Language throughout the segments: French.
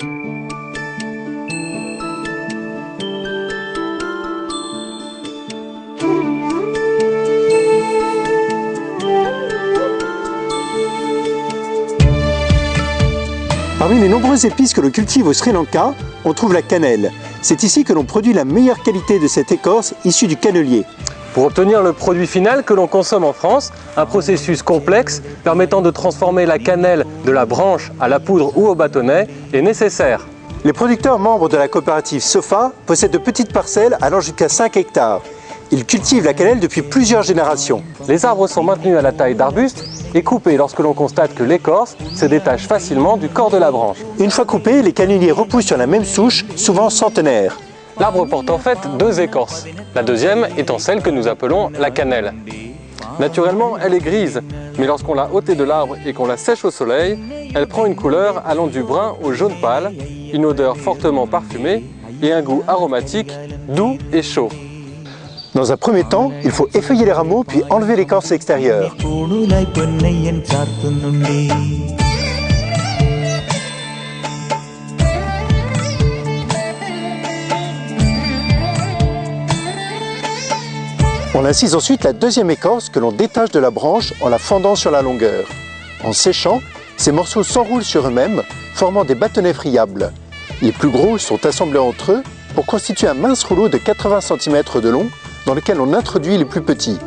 Parmi les nombreuses épices que l'on cultive au Sri Lanka, on trouve la cannelle. C'est ici que l'on produit la meilleure qualité de cette écorce issue du cannelier. Pour obtenir le produit final que l'on consomme en France, un processus complexe permettant de transformer la cannelle de la branche à la poudre ou au bâtonnet est nécessaire. Les producteurs membres de la coopérative SOFA possèdent de petites parcelles allant jusqu'à 5 hectares. Ils cultivent la cannelle depuis plusieurs générations. Les arbres sont maintenus à la taille d'arbustes et coupés lorsque l'on constate que l'écorce se détache facilement du corps de la branche. Une fois coupés, les canneliers repoussent sur la même souche, souvent centenaire. L'arbre porte en fait deux écorces, la deuxième étant celle que nous appelons la cannelle. Naturellement, elle est grise, mais lorsqu'on l'a ôtée de l'arbre et qu'on la sèche au soleil, elle prend une couleur allant du brun au jaune pâle, une odeur fortement parfumée et un goût aromatique, doux et chaud. Dans un premier temps, il faut effeuiller les rameaux puis enlever l'écorce extérieure. On incise ensuite la deuxième écorce que l'on détache de la branche en la fendant sur la longueur. En séchant, ces morceaux s'enroulent sur eux-mêmes, formant des bâtonnets friables. Les plus gros sont assemblés entre eux pour constituer un mince rouleau de 80 cm de long dans lequel on introduit les plus petits.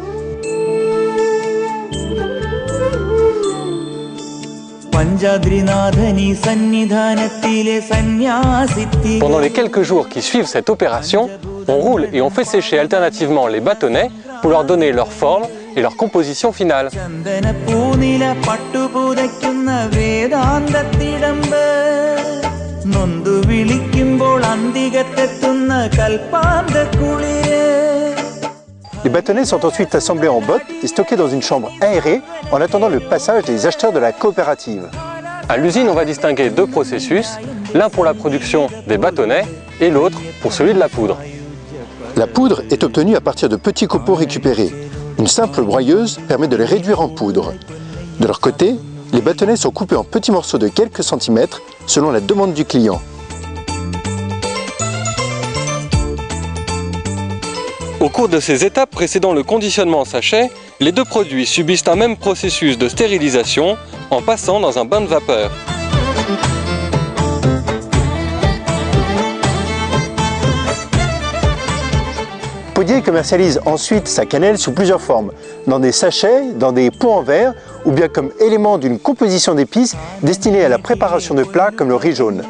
Pendant les quelques jours qui suivent cette opération, on roule et on fait sécher alternativement les bâtonnets pour leur donner leur forme et leur composition finale. Les bâtonnets sont ensuite assemblés en bottes et stockés dans une chambre aérée en attendant le passage des acheteurs de la coopérative. À l'usine, on va distinguer deux processus, l'un pour la production des bâtonnets et l'autre pour celui de la poudre. La poudre est obtenue à partir de petits copeaux récupérés. Une simple broyeuse permet de les réduire en poudre. De leur côté, les bâtonnets sont coupés en petits morceaux de quelques centimètres selon la demande du client. Au cours de ces étapes précédant le conditionnement en sachet, les deux produits subissent un même processus de stérilisation en passant dans un bain de vapeur. Podier commercialise ensuite sa cannelle sous plusieurs formes, dans des sachets, dans des pots en verre ou bien comme élément d'une composition d'épices destinée à la préparation de plats comme le riz jaune.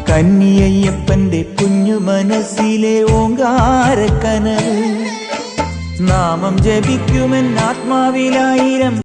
കന്നിയയ്യപ്പന്റെ കുഞ്ഞു മനസ്സിലെ ഓങ്കാരക്കനൽ നാമം ജപിക്കുമെൻ ആത്മാവിലായിരം